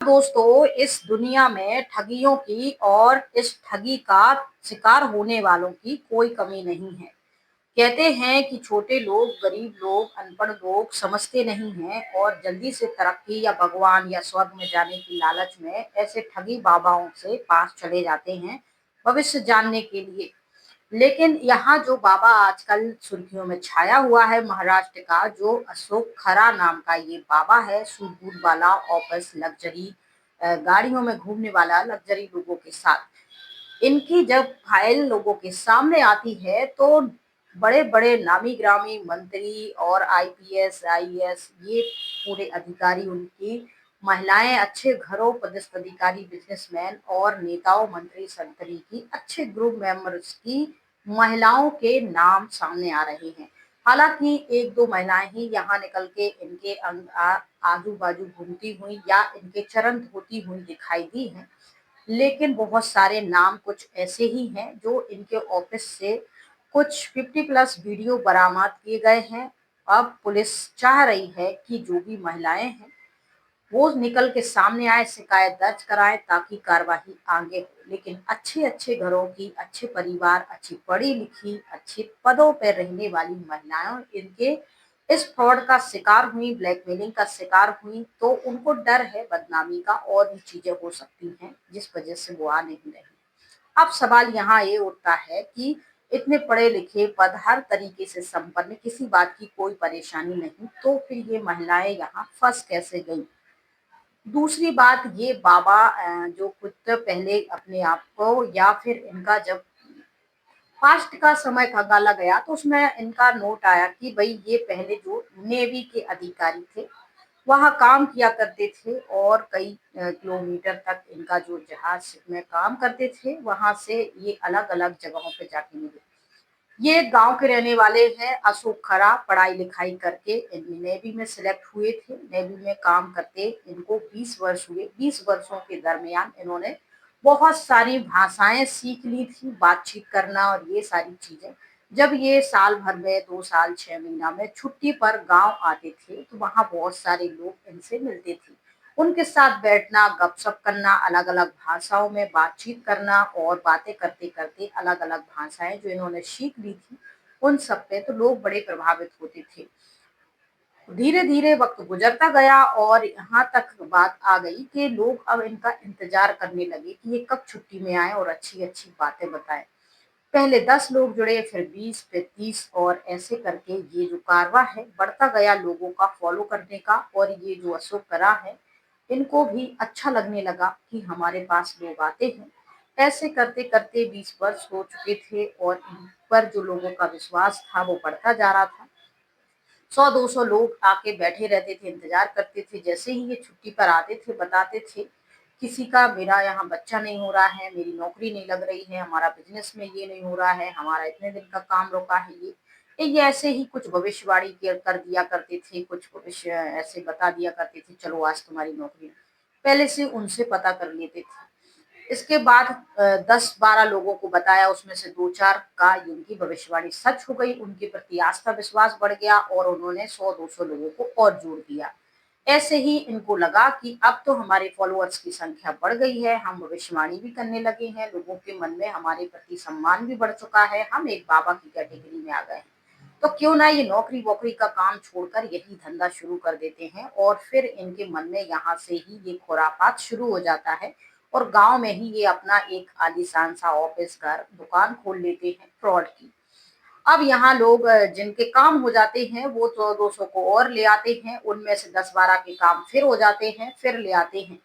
दोस्तों, इस दुनिया में ठगियों की और इस ठगी का शिकार होने वालों की कोई कमी नहीं है। कहते हैं कि छोटे लोग, गरीब लोग, अनपढ़ लोग समझते नहीं हैं और जल्दी से तरक्की या भगवान या स्वर्ग में जाने की लालच में ऐसे ठगी बाबाओं से पास चले जाते हैं भविष्य जानने के लिए। लेकिन यहाँ जो बाबा आजकल सुर्खियों में छाया हुआ है, महाराष्ट्र का जो अशोक खरा नाम का ये बाबा है, सूट वाला ऑफिस लग्जरी गाड़ियों में घूमने वाला, लग्जरी लोगों के साथ इनकी जब फाइल लोगों के सामने आती है तो बड़े बड़े नामी ग्रामी मंत्री और आईपीएस आईएएस ये पूरे अधिकारी उनकी, महिलाएं अच्छे घरों पदस्थ अधिकारी, बिजनेसमैन और नेताओं, मंत्री संतरी की अच्छे ग्रुप मेंबर्स की महिलाओं के नाम सामने आ रहे हैं। हालांकि एक दो महिलाएं ही यहाँ निकल के इनके आजू बाजू घूमती हुई या इनके चरण धोती हुई दिखाई दी है, लेकिन बहुत सारे नाम कुछ ऐसे ही हैं जो इनके ऑफिस से कुछ 50 प्लस वीडियो बरामद किए गए हैं। अब पुलिस चाह रही है कि जो भी महिलाएं हैं वो निकल के सामने आए, शिकायत दर्ज कराएं ताकि कार्रवाई आगे हो। लेकिन अच्छे अच्छे घरों की, अच्छे परिवार, अच्छी पढ़ी लिखी, अच्छे पदों पर रहने वाली महिलाएं इनके इस फ्रॉड का शिकार हुई, ब्लैकमेलिंग का शिकार हुई, तो उनको डर है बदनामी का और भी चीजें हो सकती हैं जिस वजह से वो आ नहीं रही। अब सवाल यहाँ ये उठता है कि इतने पढ़े लिखे पद, हर तरीके से संपन्न, किसी बात की कोई परेशानी नहीं, तो फिर ये महिलाएं यहाँ फंस कैसे गई। दूसरी बात, ये बाबा जो कुछ पहले अपने आप को या फिर इनका जब पास्ट का समय खंगाला गया तो उसमें इनका नोट आया कि भाई ये पहले जो नेवी के अधिकारी थे वहाँ काम किया करते थे और कई किलोमीटर तक इनका जो जहाज में काम करते थे वहां से ये अलग अलग जगहों पे जाके मिले। ये गांव के रहने वाले हैं, अशोक खरा पढ़ाई लिखाई करके नेवी में सिलेक्ट हुए थे। नेवी में काम करते इनको 20 वर्ष हुए। 20 वर्षों के दरमियान इन्होंने बहुत सारी भाषाएं सीख ली थी, बातचीत करना और ये सारी चीजें। जब ये साल भर में 2 साल 6 महीना में छुट्टी पर गांव आते थे तो वहां बहुत सारे लोग इनसे मिलते थे। उनके साथ बैठना, गपशप करना, अलग अलग भाषाओं में बातचीत करना और बातें करते करते अलग अलग भाषाएं जो इन्होंने सीख ली थी उन सब पे तो लोग बड़े प्रभावित होते थे। धीरे धीरे वक्त गुजरता गया और यहाँ तक बात आ गई कि लोग अब इनका इंतजार करने लगे कि ये कब छुट्टी में आए और अच्छी अच्छी बातें बताएं। पहले 10 लोग जुड़े, फिर 20, फिर 30 और ऐसे करके ये जो कारवां है बढ़ता गया लोगों का फॉलो करने का। और ये जो अशोक करा है इनको भी अच्छा लगने लगा कि हमारे पास लोग आते हैं। ऐसे करते करते 20 वर्ष हो चुके थे और इन पर जो लोगों का विश्वास था वो बढ़ता जा रहा था। 100-200 लोग आके बैठे रहते थे, इंतजार करते थे। जैसे ही ये छुट्टी पर आते थे बताते थे किसी का मेरा यहाँ बच्चा नहीं हो रहा है, मेरी नौकरी नहीं लग रही है, हमारा बिजनेस में ये नहीं हो रहा है, हमारा इतने दिन का काम रुका है। ये ऐसे ही कुछ भविष्यवाणी कर दिया करते थे, कुछ भविष्य ऐसे बता दिया करते थे, चलो आज तुम्हारी नौकरी। पहले से उनसे पता कर लेते थे। इसके बाद 10-12 लोगों को बताया, उसमें से 2-4 का उनकी भविष्यवाणी सच हो गई। उनके प्रति आस्था विश्वास बढ़ गया और उन्होंने 100-200 लोगों को और जोड़ दिया। ऐसे ही इनको लगा कि अब तो हमारे फॉलोअर्स की संख्या बढ़ गई है, हम भविष्यवाणी भी करने लगे हैं, लोगों के मन में हमारे प्रति सम्मान भी बढ़ चुका है, हम एक बाबा की कैटेगरी में आ गए हैं, तो क्यों ना ये नौकरी वोकरी का काम छोड़कर यही धंधा शुरू कर देते हैं। और फिर इनके मन में यहाँ से ही ये खुरापात शुरू हो जाता है और गांव में ही ये अपना एक आलीशान सा ऑफिस, घर, दुकान खोल लेते हैं फ्रॉड की। अब यहाँ लोग जिनके काम हो जाते हैं वो 100-200 को और ले आते हैं, उनमें से 10-12 के काम फिर हो जाते हैं, फिर ले आते हैं।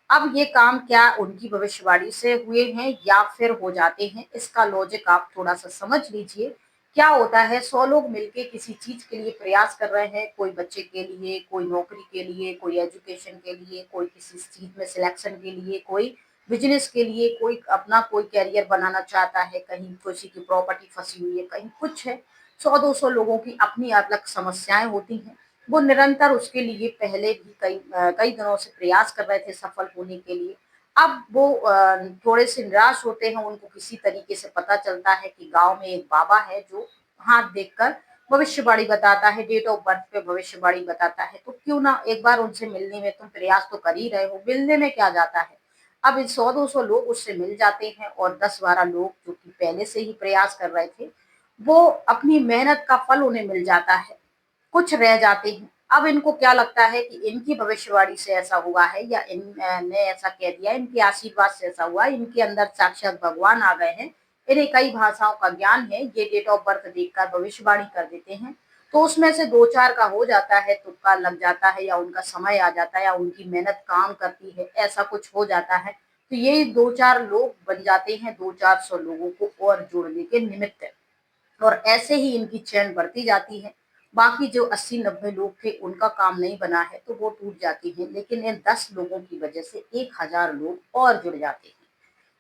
अब ये काम क्या उनकी भविष्यवाणी से हुए हैं या फिर हो जाते हैं, इसका लॉजिक आप थोड़ा सा समझ लीजिए। क्या होता है, 100 लोग मिलके किसी चीज के लिए प्रयास कर रहे हैं, कोई बच्चे के लिए, कोई नौकरी के लिए, कोई एजुकेशन के लिए, कोई किसी चीज में सिलेक्शन के लिए, कोई बिजनेस के लिए, कोई अपना कोई कैरियर बनाना चाहता है, कहीं किसी की प्रॉपर्टी फंसी हुई है, कहीं कुछ है। 100-200 लोगों की अपनी अलग समस्याएं होती हैं। वो निरंतर उसके लिए पहले भी कई दिनों से प्रयास कर रहे थे सफल होने के लिए। अब वो थोड़े से निराश होते हैं, उनको किसी तरीके से पता चलता है कि गांव में एक बाबा है जो हाथ देखकर भविष्यवाणी बताता है, डेट ऑफ बर्थ पे भविष्यवाणी बताता है, तो क्यों ना एक बार उनसे मिलने में, तुम प्रयास तो कर ही रहे हो, मिलने में क्या जाता है। अब इन 100-200 लोग उससे मिल जाते हैं और 10-12 लोग जो कि पहले से ही प्रयास कर रहे थे, वो अपनी मेहनत का फल उन्हें मिल जाता है, कुछ रह जाते हैं। अब इनको क्या लगता है कि इनकी भविष्यवाणी से ऐसा हुआ है या इन ने ऐसा कह दिया, इनके आशीर्वाद से ऐसा हुआ, इनके अंदर साक्षात भगवान आ गए हैं, इन्हें कई भाषाओं का ज्ञान है, ये डेट ऑफ बर्थ देखकर भविष्यवाणी कर देते हैं। तो उसमें से 2-4 का हो जाता है, तुक्का लग जाता है, या उनका समय आ जाता है, या उनकी मेहनत काम करती है, ऐसा कुछ हो जाता है। तो ये 2-4 लोग बन जाते हैं 2-400 लोगों को और जोड़ने के निमित्त, और ऐसे ही इनकी चेन बढ़ती जाती है। बाकी जो 80-90 लोग थे उनका काम नहीं बना है तो वो टूट जाती है, लेकिन इन 10 लोगों की वजह से 1000 लोग और जुड़ जाते हैं।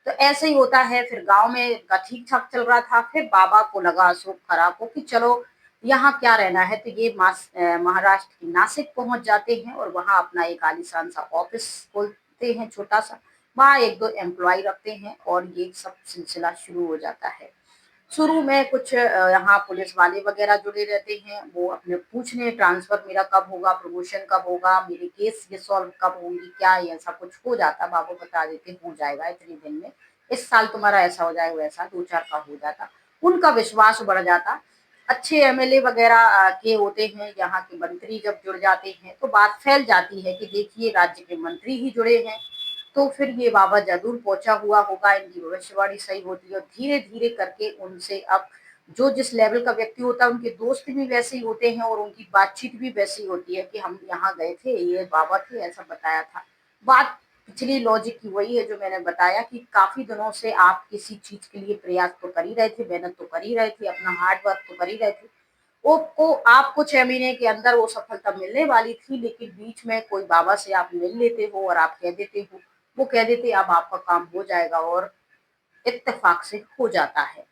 तो ऐसे ही होता है। फिर गांव में का ठीक ठाक चल रहा था, फिर बाबा को लगा अशोक खराब को कि चलो यहाँ क्या रहना है, तो ये महाराष्ट्र की नासिक पहुंच जाते हैं और वहां अपना एक आलीशान सा ऑफिस खोलते हैं, छोटा सा। वहां 1-2 एम्प्लॉय रखते हैं और ये सब सिलसिला शुरू हो जाता है। शुरू में कुछ यहाँ पुलिस वाले वगैरह जुड़े रहते हैं, वो अपने पूछने ट्रांसफर मेरा कब होगा, प्रमोशन कब होगा, मेरे केस ये सॉल्व कब होंगी, क्या ये ऐसा कुछ हो जाता, बाबू बता देते हो जाएगा इतने दिन में, इस साल तुम्हारा ऐसा हो जाएगा, वैसा 2-4 का हो जाता। उनका विश्वास बढ़ जाता। अच्छे एमएलए वगैरह के होते हैं, यहाँ के मंत्री जब जुड़ जाते हैं तो बात फैल जाती है कि देखिए राज्य के मंत्री ही जुड़े हैं, तो फिर ये बाबा जरूर पहुंचा हुआ होगा, इनकी भविष्यवाणी सही होती है। और धीरे धीरे करके उनसे अब जो जिस लेवल का व्यक्ति होता है, उनके दोस्त भी वैसे ही होते हैं और उनकी बातचीत भी वैसी होती है कि हम यहाँ गए थे, ये बाबा थे, ऐसा बताया था। बात पिछली लॉजिक की वही है जो मैंने बताया कि काफी दिनों से आप किसी चीज के लिए प्रयास तो कर ही रहे थे, मेहनत तो कर ही रहे थे, अपना हार्ड वर्क तो कर ही रहे थे, वो को आपको 6 महीने के अंदर वो सफलता मिलने वाली थी, लेकिन बीच में कोई बाबा से आप मिल लेते हो और आप कह देते हो, वो कह देते अब आपका काम हो जाएगा और इत्तेफाक से हो जाता है।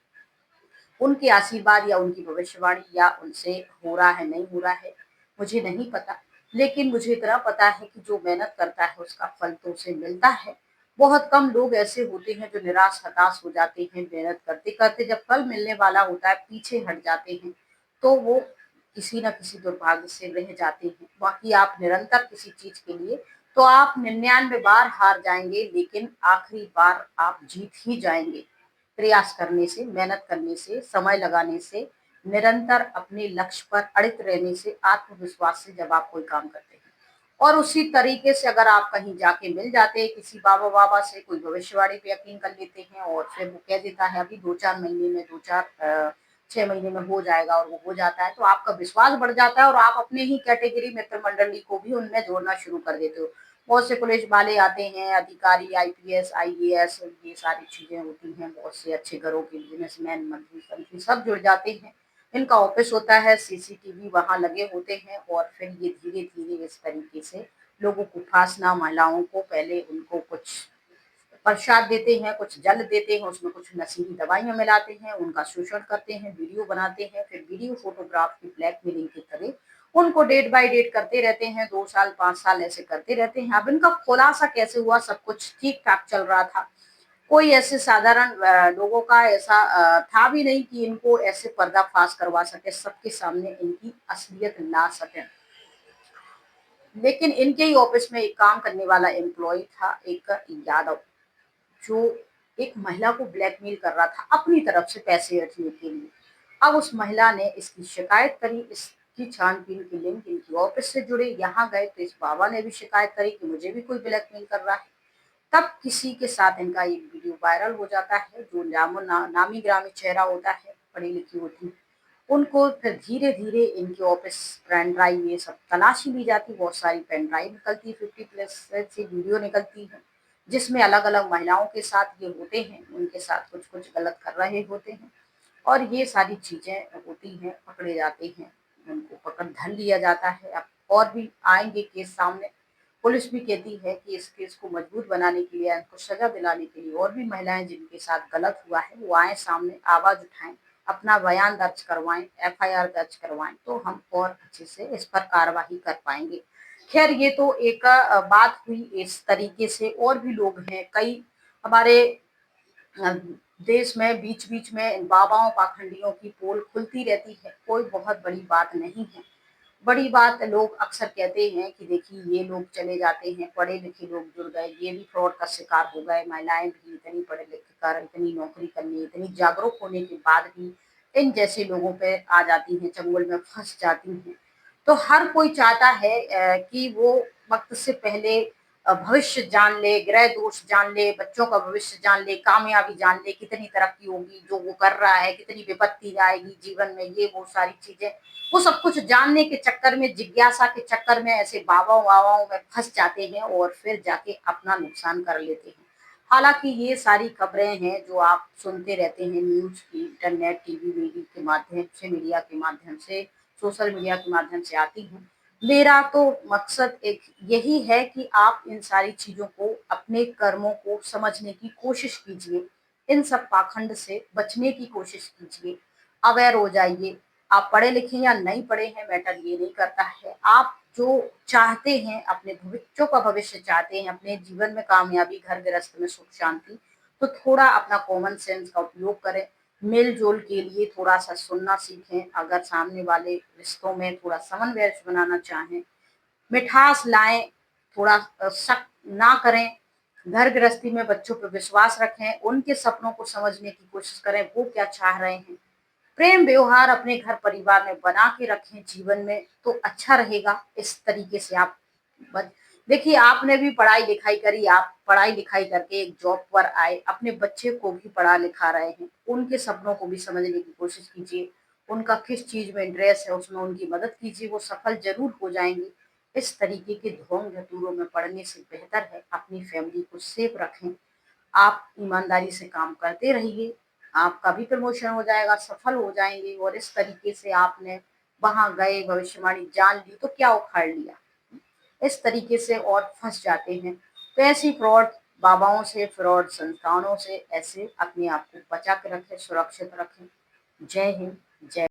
उनके आशीर्वाद या उनकी भविष्यवाणी या उनसे हो रहा है नहीं हो रहा है मुझे नहीं पता, लेकिन मुझे इतना पता है कि जो मेहनत करता है उसका फल तो उसे मिलता है। बहुत कम लोग ऐसे होते हैं जो निराश हताश हो जाते हैं, मेहनत करते करते जब फल मिलने वाला होता है पीछे हट जाते हैं, तो वो किसी न किसी दुर्भाग्य से रह जाते हैं। बाकी आप निरंतर किसी चीज के लिए, तो आप 99 बार हार जाएंगे, लेकिन आखिरी बार आप जीत ही जाएंगे। प्रयास करने से, मेहनत करने से, समय लगाने से, निरंतर अपने लक्ष्य पर अड़ित रहने से, आत्मविश्वास से जब आप कोई काम करते हैं। और उसी तरीके से अगर आप कहीं जाके मिल जाते हैं किसी बाबा बाबा से, कोई भविष्यवाणी पे यकीन कर लेते हैं और फिर वो कह देता है अभी 2-4 महीने में, 6 महीने में हो जाएगा, और वो हो जाता है, तो आपका विश्वास बढ़ जाता है और आप अपने ही कैटेगरी मित्र मंडली को भी उनमें जोड़ना शुरू कर देते हो। बहुत से पुलिस वाले आते हैं, अधिकारी, आईपीएस, आईएएस, ये सारी चीजें होती हैं, बहुत से अच्छे घरों के बिजनेसमैन, मंत्री संत्री सब जुड़ जाते हैं। इनका ऑफिस होता है, सीसीटीवी वहां लगे होते हैं, और फिर ये धीरे धीरे इस तरीके से लोगों को फांसना, महिलाओं को पहले उनको कुछ प्रसाद देते हैं, कुछ जल देते हैं, उसमें कुछ नशीली दवाइयां मिलाते हैं, उनका शोषण करते हैं, वीडियो बनाते हैं, फिर वीडियो फोटोग्राफ की ब्लैकमेलिंग की तरह उनको डेट बाय डेट करते रहते हैं, 2 साल 5 साल ऐसे करते रहते हैं। अब इनका खुलासा कैसे हुआ, सब कुछ ठीक ठाक चल रहा था, कोई ऐसे साधारण लोगों का ऐसा था भी नहीं कि इनको ऐसे पर्दाफाश करवा सके, सबके सामने इनकी असलियत ला सके। लेकिन इनके ही ऑफिस में एक काम करने वाला एम्प्लॉय था, एक यादव, जो एक महिला को ब्लैकमेल कर रहा था अपनी तरफ से पैसे रखने के लिए। अब उस महिला ने इसकी शिकायत करी, इसकी छानबीन की लिंक इनकी ऑफिस से जुड़े, यहाँ गए तो इस बाबा ने भी शिकायत करी कि मुझे भी कोई ब्लैकमेल कर रहा है। तब किसी के साथ इनका एक वीडियो वायरल हो जाता है, जो नामी ग्रामी चेहरा होता है, पढ़ी लिखी होती है, उनको फिर धीरे धीरे इनके ऑफिस पेन ड्राइव ये सब तलाशी ली जाती, बहुत सारी पेन ड्राइव निकलती, 50+ से वीडियो निकलती है, जिसमें अलग अलग महिलाओं के साथ ये होते हैं, उनके साथ कुछ कुछ गलत कर रहे होते हैं, और ये सारी चीजें होती हैं, पकड़े जाते हैं, उनको पकड़ धर लिया जाता है। अब और भी आएंगे केस सामने, पुलिस भी कहती है कि इस केस को मजबूत बनाने के लिए, इनको सजा दिलाने के लिए, और भी महिलाएं जिनके साथ गलत हुआ है वो आए सामने, आवाज उठाएं, अपना बयान दर्ज करवाएं, एफआईआर दर्ज करवाएं, तो हम और अच्छे से इस पर कार्रवाई कर पाएंगे। खैर ये तो एक बात हुई, इस तरीके से और भी लोग हैं, कई हमारे देश में बीच-बीच में इन बाबाओं पाखंडियों की पोल खुलती रहती है, कोई बहुत बड़ी बात नहीं है। बड़ी बात लोग अक्सर कहते हैं कि देखिए ये लोग चले जाते हैं, पढ़े-लिखे लोग जुड़ गए, ये भी फ्रॉड का शिकार हो गए, महिलाएँ भी इतनी पढ़े-लिखे कर इतनी नौकरी करनी, इतनी जागरूक होने के बाद भी इन जैसे लोगों पे आ जाती हैं, चंगुल में फँस जाती हैं। तो हर कोई चाहता है कि वो वक़्त से पहले भविष्य जान ले, ग्रह दोष जान ले, बच्चों का भविष्य जान ले, कामयाबी जान ले, कितनी तरक्की होगी जो वो कर रहा है, कितनी विपत्ति आएगी जीवन में, ये वो सारी चीज़ें। वो सब कुछ जानने के चक्कर में, जिज्ञासा के चक्कर में ऐसे बाबाओं-वाबाओं में फँस जाते हैं और फिर जाके अपना नुकसान कर लेते हैं। हालाँकि ये सारी खबरें हैं जो आप सुनते रहते हैं न्यूज़ की, इंटरनेट, टीवी वीवी के माध्यम से, मीडिया के माध्यम से, सोशल मीडिया के माध्यम से आती हैं। मेरा तो मकसद एक यही है कि आप इन सारी चीज़ों को, अपने कर्मों को समझने की कोशिश कीजिए। इन सब पाखंड से बचने की कोशिश कीजिए। अवेयर हो जाइए। आप पढ़े लिखे या नहीं पढ़े हैं मैटर ये नहीं करता है। आप जो चाहते हैं अपने बच्चों का भविष्य चाहते हैं, अपने जीवन में कामयाबी, घर गृहस्थ में सुख शांति, तो थोड़ा अपना कॉमन सेंस का उपयोग करें। मेल-जोल के लिए थोड़ा-सा सुनना सीखें, अगर सामने वाले रिश्तों में थोड़ा समन्वय बनाना चाहें, मिठास लाएँ, थोड़ा शक ना करें, घर गृहस्थी में बच्चों पे विश्वास रखें, उनके सपनों को समझने की कोशिश करें, वो क्या चाह रहे हैं। प्रेम व्यवहार अपने घर परिवार में बना के रखें जीवन में तो अच्छा रहेगा। इस तरीके से आप बच देखिए आपने भी पढ़ाई-लिखाई करी, आप पढ़ाई-लिखाई करके एक जॉब पर आए, अपने बच्चे को भी पढ़ा-लिखा रहे हैं, उनके सपनों को भी समझने की कोशिश कीजिए। उनका किस चीज़ में इंटरेस्ट है, उसमें उनकी मदद कीजिए, वो सफल ज़रूर हो जाएँगे। इस तरीके के ढोंग-ढतूरों में पड़ने से बेहतर है अपनी फैमिली को सेफ रखें। आप ईमानदारी से काम करते रहिए, आपका भी प्रमोशन हो जाएगा, सफल हो जाएँगे और इस तरीके से आपने वहाँ गए, भविष्यवाणी जान ली तो क्या उखाड़ लिया? इस तरीके से और फँस जाते हैं। तो ऐसी फ्रॉड बाबाओं से, फ्रॉड संस्थानों से ऐसे अपने आप को बचा के रखें, सुरक्षित रखें। जय हिंद, जय